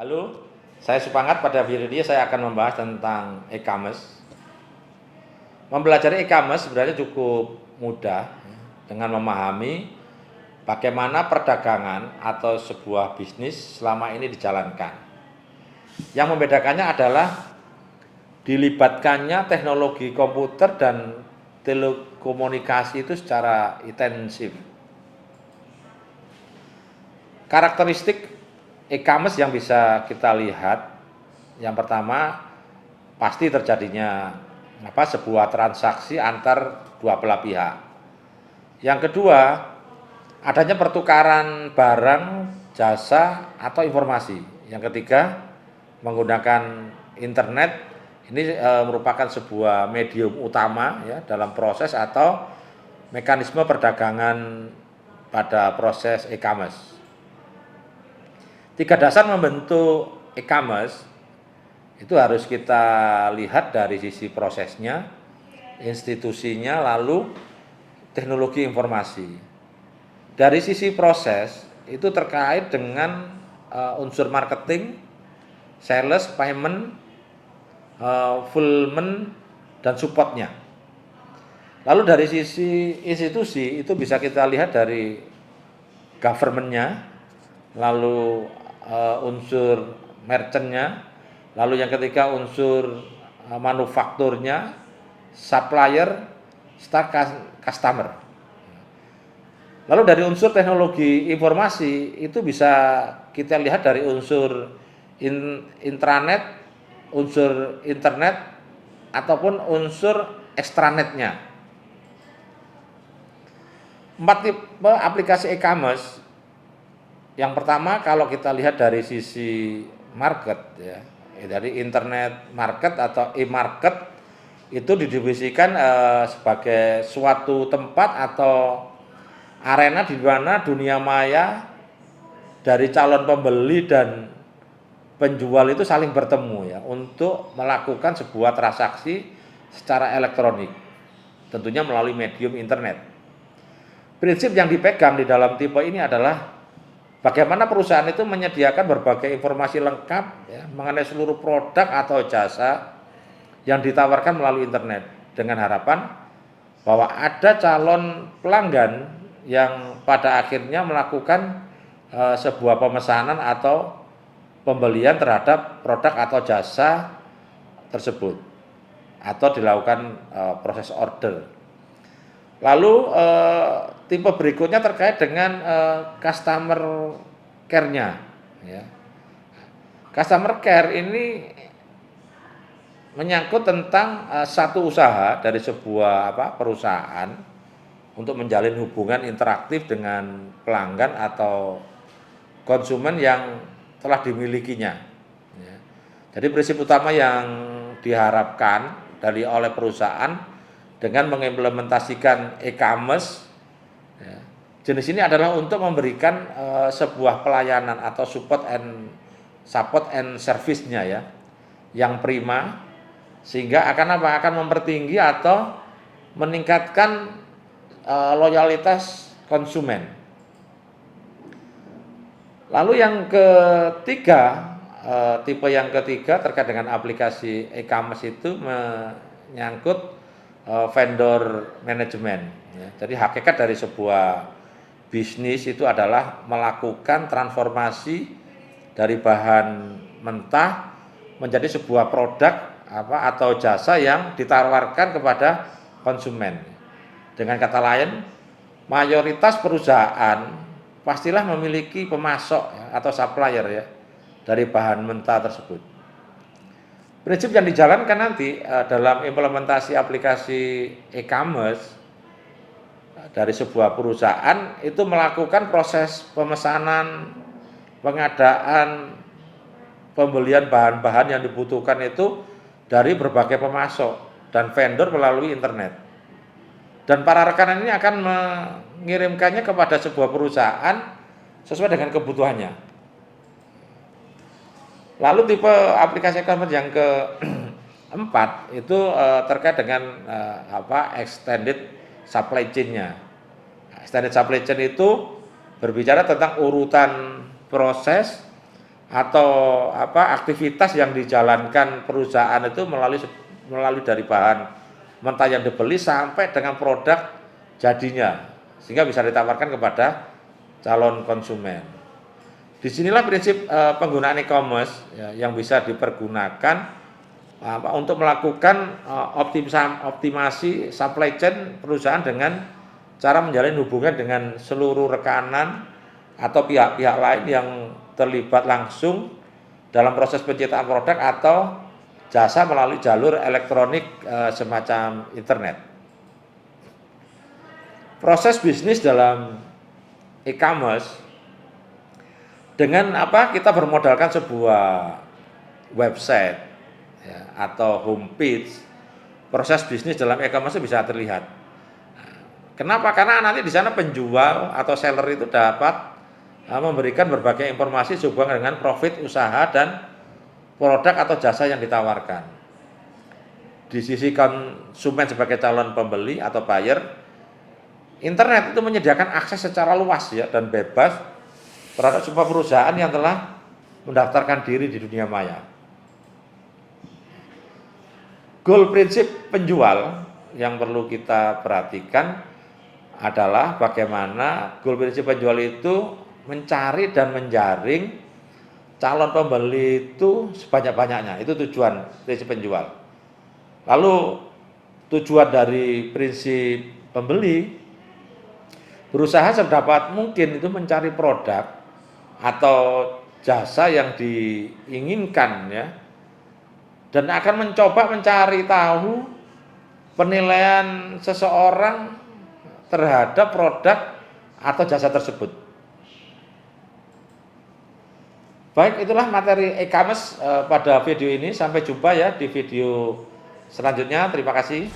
Halo, saya Supangat. Pada video ini saya akan membahas tentang e-commerce. Mempelajari e-commerce sebenarnya cukup mudah dengan memahami bagaimana perdagangan atau sebuah bisnis selama ini dijalankan. Yang membedakannya adalah dilibatkannya teknologi komputer dan telekomunikasi itu secara intensif. Karakteristik e-commerce yang bisa kita lihat, yang pertama pasti terjadinya sebuah transaksi antar dua belah pihak. Yang kedua, adanya pertukaran barang, jasa atau informasi. Yang ketiga, menggunakan internet. Ini merupakan sebuah medium utama ya dalam proses atau mekanisme perdagangan pada proses e-commerce. Tiga dasar membentuk e-commerce itu harus kita lihat dari sisi prosesnya, institusinya, lalu teknologi informasi. Dari sisi proses itu terkait dengan unsur marketing, sales, payment, fulfillment, dan supportnya. Lalu dari sisi institusi itu bisa kita lihat dari government-nya, lalu unsur merchant-nya, lalu yang ketiga unsur manufakturnya, supplier, customer. Lalu dari unsur teknologi informasi itu bisa kita lihat dari unsur intranet, unsur internet, ataupun unsur extranetnya. 4 tipe aplikasi e-commerce. Yang pertama, kalau kita lihat dari sisi market ya, dari internet market atau e-market itu didivisikan sebagai suatu tempat atau arena di mana dunia maya dari calon pembeli dan penjual itu saling bertemu ya untuk melakukan sebuah transaksi secara elektronik, tentunya melalui medium internet. Prinsip yang dipegang di dalam tipe ini adalah bagaimana perusahaan itu menyediakan berbagai informasi lengkap ya, mengenai seluruh produk atau jasa yang ditawarkan melalui internet dengan harapan bahwa ada calon pelanggan yang pada akhirnya melakukan sebuah pemesanan atau pembelian terhadap produk atau jasa tersebut atau dilakukan proses order. Lalu tipe berikutnya terkait dengan customer care-nya ya. Customer care ini menyangkut tentang satu usaha dari sebuah perusahaan untuk menjalin hubungan interaktif dengan pelanggan atau konsumen yang telah dimilikinya ya. Jadi prinsip utama yang diharapkan oleh perusahaan dengan mengimplementasikan e-commerce ya, jenis ini adalah untuk memberikan sebuah pelayanan atau support and service-nya ya yang prima, sehingga akan mempertinggi atau meningkatkan loyalitas konsumen. Lalu yang ketiga, tipe yang ketiga terkait dengan aplikasi e-commerce itu menyangkut vendor management ya. Jadi hakikat dari sebuah bisnis itu adalah melakukan transformasi dari bahan mentah menjadi sebuah produk atau jasa yang ditawarkan kepada konsumen. Dengan kata lain, mayoritas perusahaan pastilah memiliki pemasok ya, atau supplier ya dari bahan mentah tersebut. Prinsip yang dijalankan nanti dalam implementasi aplikasi e-commerce dari sebuah perusahaan itu melakukan proses pemesanan, pengadaan, pembelian bahan-bahan yang dibutuhkan itu dari berbagai pemasok dan vendor melalui internet. Dan para rekan ini akan mengirimkannya kepada sebuah perusahaan sesuai dengan kebutuhannya. Lalu tipe aplikasi e-commerce yang keempat itu terkait dengan extended supply chain-nya. Extended supply chain itu berbicara tentang urutan proses atau aktivitas yang dijalankan perusahaan itu melalui dari bahan mentah yang dibeli sampai dengan produk jadinya, sehingga bisa ditawarkan kepada calon konsumen. Disinilah prinsip penggunaan e-commerce ya, yang bisa dipergunakan untuk melakukan optimasi supply chain perusahaan dengan cara menjalin hubungan dengan seluruh rekanan atau pihak-pihak lain yang terlibat langsung dalam proses penciptaan produk atau jasa melalui jalur elektronik semacam internet. Proses bisnis dalam e-commerce dengan kita bermodalkan sebuah website ya, atau homepage, proses bisnis dalam e-commerce bisa terlihat. Kenapa? Karena nanti di sana penjual atau seller itu dapat memberikan berbagai informasi sehubungan dengan profit usaha dan produk atau jasa yang ditawarkan. Di sisi konsumen sebagai calon pembeli atau buyer, internet itu menyediakan akses secara luas ya dan bebas terhadap semua perusahaan yang telah mendaftarkan diri di dunia maya. Goal prinsip penjual yang perlu kita perhatikan adalah bagaimana goal prinsip penjual itu mencari dan menjaring calon pembeli itu sebanyak-banyaknya. Itu tujuan prinsip penjual. Lalu tujuan dari prinsip pembeli, berusaha sedapat mungkin itu mencari produk atau jasa yang diinginkan ya, dan akan mencoba mencari tahu penilaian seseorang terhadap produk atau jasa tersebut. Baik, itulah materi e-commerce pada video ini. Sampai jumpa ya di video selanjutnya. Terima kasih.